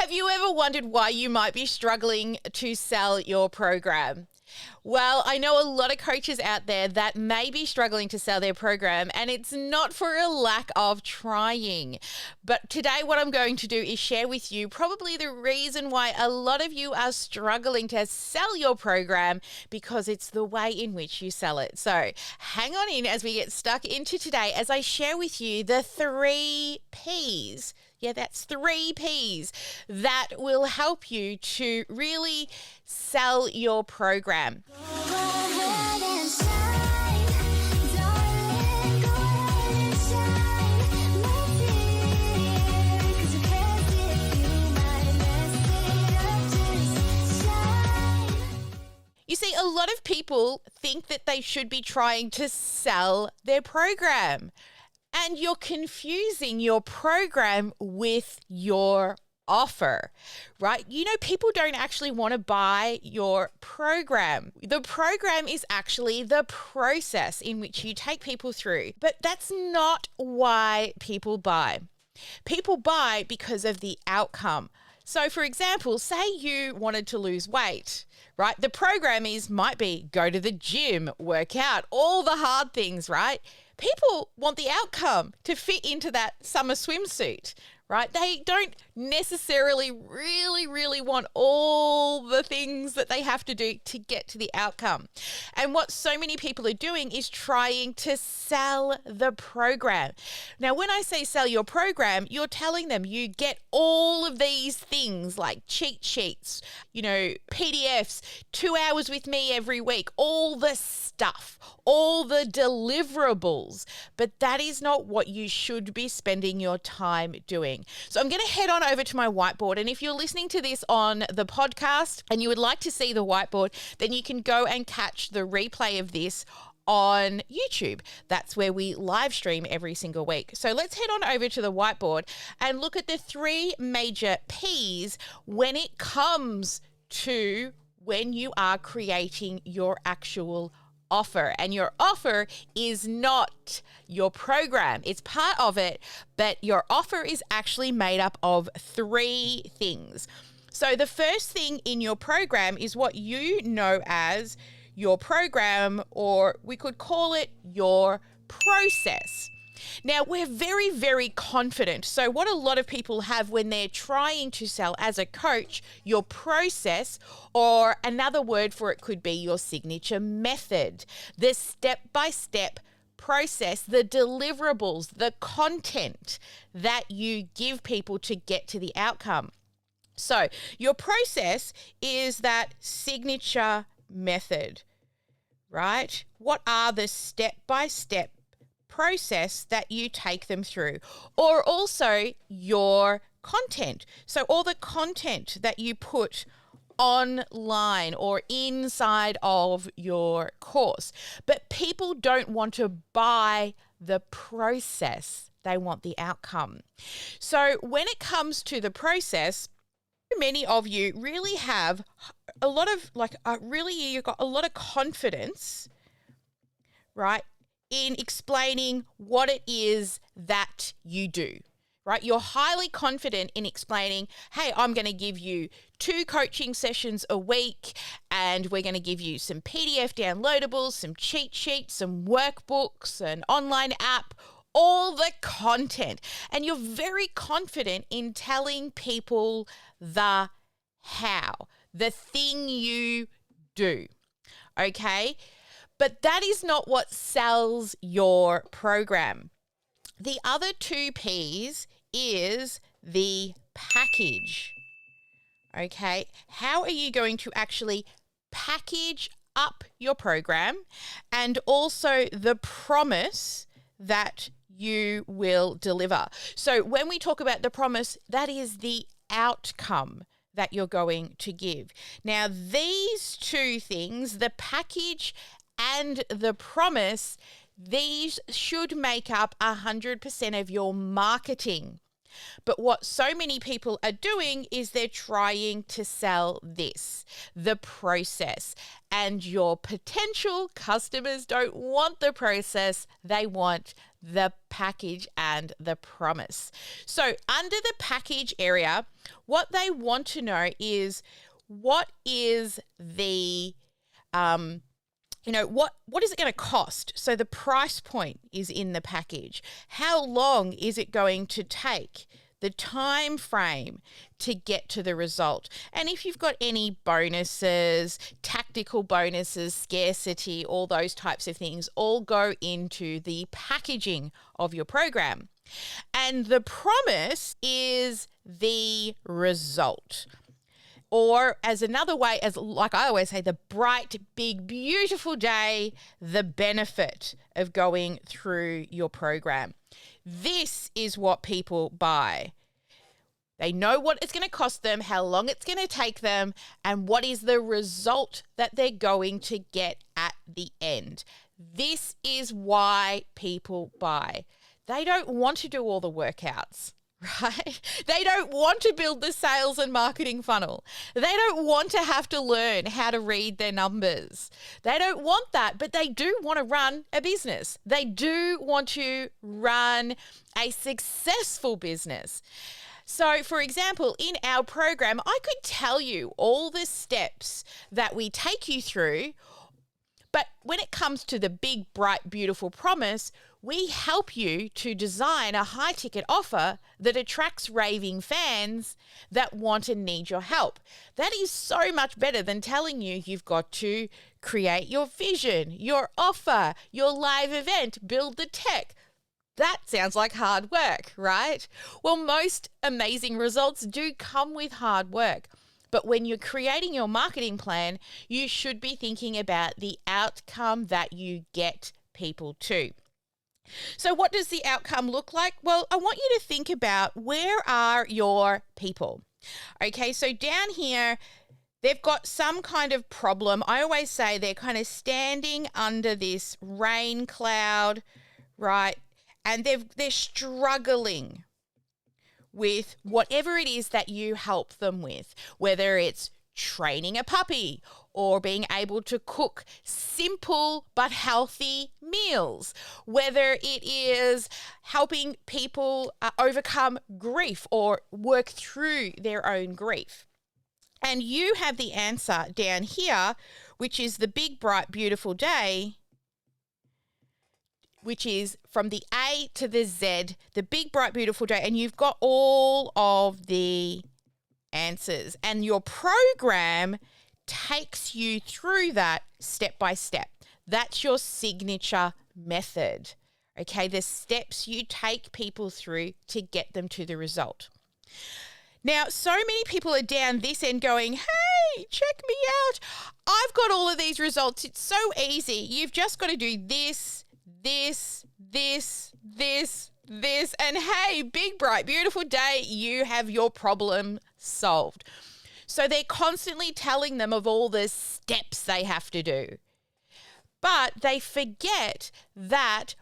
Have you ever wondered why you might be struggling to sell your program? Well, I know a lot of coaches out there that may be struggling to sell their program, and it's not for a lack of trying. But today, what I'm going to do is share with you probably the reason why a lot of you are struggling to sell your program, because it's the way in which you sell it. So hang on in as we get stuck into today as I share with you the 3 Ps. Yeah, that's 3 Ps that will help you to really sell your program. You see, a lot of people think that they should be trying to sell their program. And you're confusing your program with your offer, right? You know, people don't actually want to buy your program. The program is actually the process in which you take people through, but that's not why people buy. People buy because of the outcome. So for example, say you wanted to lose weight, right? The program might be go to the gym, work out, all the hard things, right? People want the outcome to fit into that summer swimsuit, right? They don't necessarily really want all the things that they have to do to get to the outcome. And what so many people are doing is trying to sell the program. Now, when I say sell your program, you're telling them you get all of these things like cheat sheets, PDFs, 2 hours with me every week, all the stuff, all the deliverables, but that is not what you should be spending your time doing. So I'm going to head on over to my whiteboard, and if you're listening to this on the podcast and you would like to see the whiteboard, then you can go and catch the replay of this on YouTube. That's where we live stream every single week. So let's head on over to the whiteboard and look at the 3 major Ps when it comes to when you are creating your actual offer. And your offer is not your program. It's part of it, but your offer is actually made up of 3 things. So the first thing in your program is what you know as your program, or we could call it your process. Now, we're very confident. So what a lot of people have when they're trying to sell as a coach, your process, or another word for it could be your signature method, the step-by-step process, the deliverables, the content that you give people to get to the outcome. So your process is that signature method, right? What are the step-by-step process that you take them through? Or also your content. So all the content that you put online or inside of your course. But people don't want to buy the process. They want the outcome. So when it comes to the process, many of you really have a lot of you've got a lot of confidence, right, in explaining what it is that you do, right? You're highly confident in explaining, hey, I'm going to give you 2 coaching sessions a week, and we're going to give you some PDF downloadables, some cheat sheets, some workbooks, an online app, all the content. And you're very confident in telling people the how, the thing you do, okay? But that is not what sells your program. The other 2 Ps is the package, okay? How are you going to actually package up your program, and also the promise that you will deliver? So when we talk about the promise, that is the outcome that you're going to give. Now, these 2 things, the package and the promise, these should make up 100% of your marketing. But what so many people are doing is they're trying to sell this, the process. And your potential customers don't want the process, they want the package and the promise. So under the package area, what they want to know is what is the what is it going to cost? So the price point is in the package. How long is it going to take? The time frame to get to the result. And if you've got any bonuses, tactical bonuses, scarcity, all those types of things all go into the packaging of your program. And the promise is the result. Or as another way, as like I always say, the bright, big, beautiful day, the benefit of going through your program. This is what people buy. They know what it's going to cost them, how long it's going to take them, and what is the result that they're going to get at the end. This is why people buy. They don't want to do all the workouts. Right? They don't want to build the sales and marketing funnel. They don't want to have to learn how to read their numbers. They don't want that, but they do want to run a business. They do want to run a successful business. So, for example, in our program, I could tell you all the steps that we take you through, but when it comes to the big, bright, beautiful promise, we help you to design a high-ticket offer that attracts raving fans that want and need your help. That is so much better than telling you you've got to create your vision, your offer, your live event, build the tech. That sounds like hard work, right? Well, most amazing results do come with hard work. But when you're creating your marketing plan, you should be thinking about the outcome that you get people to. So what does the outcome look like? Well, I want you to think about, where are your people? Okay, so down here, they've got some kind of problem. I always say they're kind of standing under this rain cloud, right? And they're struggling with whatever it is that you help them with, whether it's training a puppy or being able to cook simple but healthy meals, whether it is helping people overcome grief or work through their own grief. And you have the answer down here, which is the big, bright, beautiful day, which is from the A to the Z, the big, bright, beautiful day. And you've got all of the answers. And your program takes you through that step by step. That's your signature method. Okay, the steps you take people through to get them to the result. Now, so many people are down this end going, hey, check me out. I've got all of these results. It's so easy. You've just got to do this, this, and hey, big, bright, beautiful day, you have your problem solved. So they're constantly telling them of all the steps they have to do. But they forget that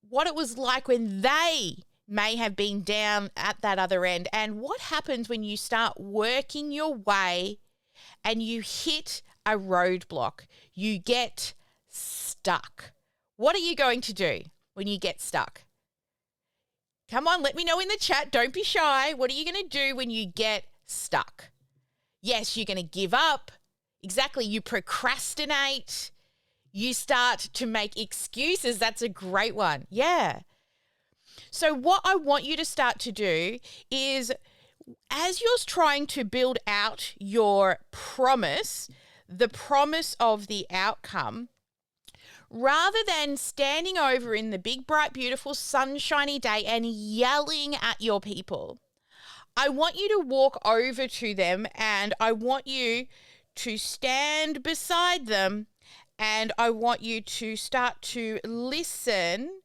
what it was like when they may have been down at that other end, and what happens when you start working your way and you hit a roadblock, you get stuck. What are you going to do when you get stuck? Come on, let me know in the chat. Don't be shy. What are you going to do when you get stuck? Yes, you're going to give up. Exactly. You procrastinate. You start to make excuses. That's a great one. Yeah. So what I want you to start to do is, as you're trying to build out your promise, the promise of the outcome, rather than standing over in the big, bright, beautiful, sunshiny day and yelling at your people, I want you to walk over to them and I want you to stand beside them and I want you to start to listen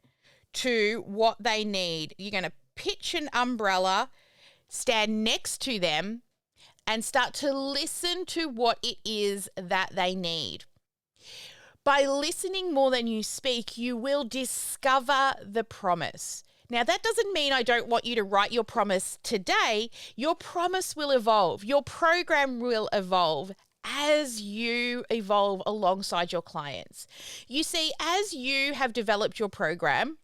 to what they need. You're going to pitch an umbrella, stand next to them, and start to listen to what it is that they need. By listening more than you speak, you will discover the promise. Now, that doesn't mean I don't want you to write your promise today. Your promise will evolve. Your program will evolve as you evolve alongside your clients. You see, as you have developed your program,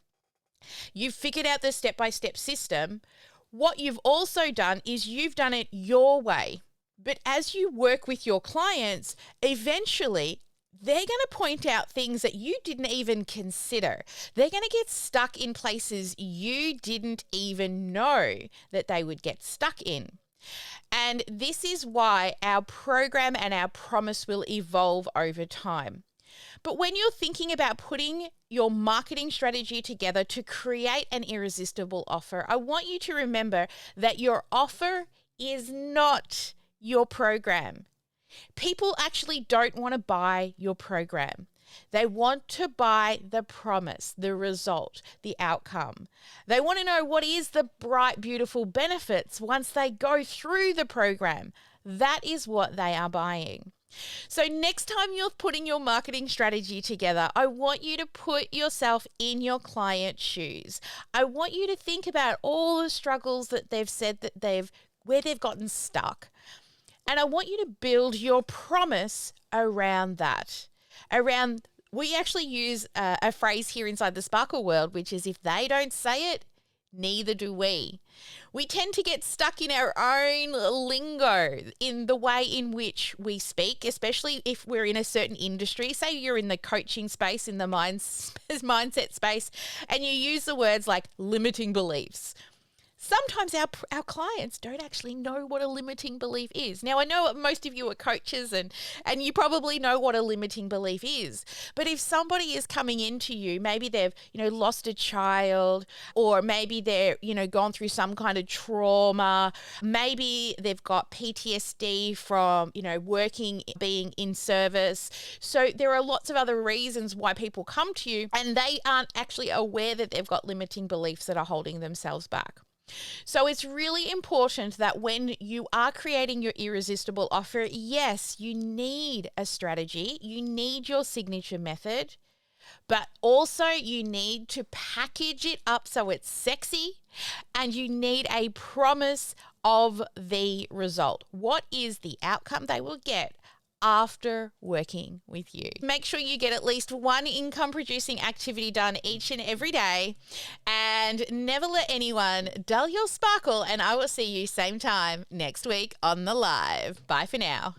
you've figured out the step-by-step system. What you've also done is you've done it your way. But as you work with your clients, eventually they're going to point out things that you didn't even consider. They're going to get stuck in places you didn't even know that they would get stuck in. And this is why our program and our promise will evolve over time. But when you're thinking about putting your marketing strategy together to create an irresistible offer, I want you to remember that your offer is not your program. People actually don't want to buy your program. They want to buy the promise, the result, the outcome. They want to know what is the bright, beautiful benefits once they go through the program. That is what they are buying. So next time you're putting your marketing strategy together, I want you to put yourself in your client's shoes. I want you to think about all the struggles that they've said that where they've gotten stuck. And I want you to build your promise around that. We actually use a phrase here inside the Sparkle world, which is if they don't say it, neither do we. We tend to get stuck in our own lingo in the way in which we speak, especially if we're in a certain industry. Say you're in the coaching space, in the mindset space, and you use the words like limiting beliefs. Sometimes our clients don't actually know what a limiting belief is. Now, I know most of you are coaches and you probably know what a limiting belief is. But if somebody is coming into you, maybe they've, lost a child, or maybe they're, gone through some kind of trauma, maybe they've got PTSD from, being in service. So there are lots of other reasons why people come to you and they aren't actually aware that they've got limiting beliefs that are holding themselves back. So it's really important that when you are creating your irresistible offer, yes, you need a strategy, you need your signature method, but also you need to package it up so it's sexy, and you need a promise of the result. What is the outcome they will get after working with you? Make sure you get at least one income producing activity done each and every day, and never let anyone dull your sparkle. And I will see you same time next week on the live. Bye for now.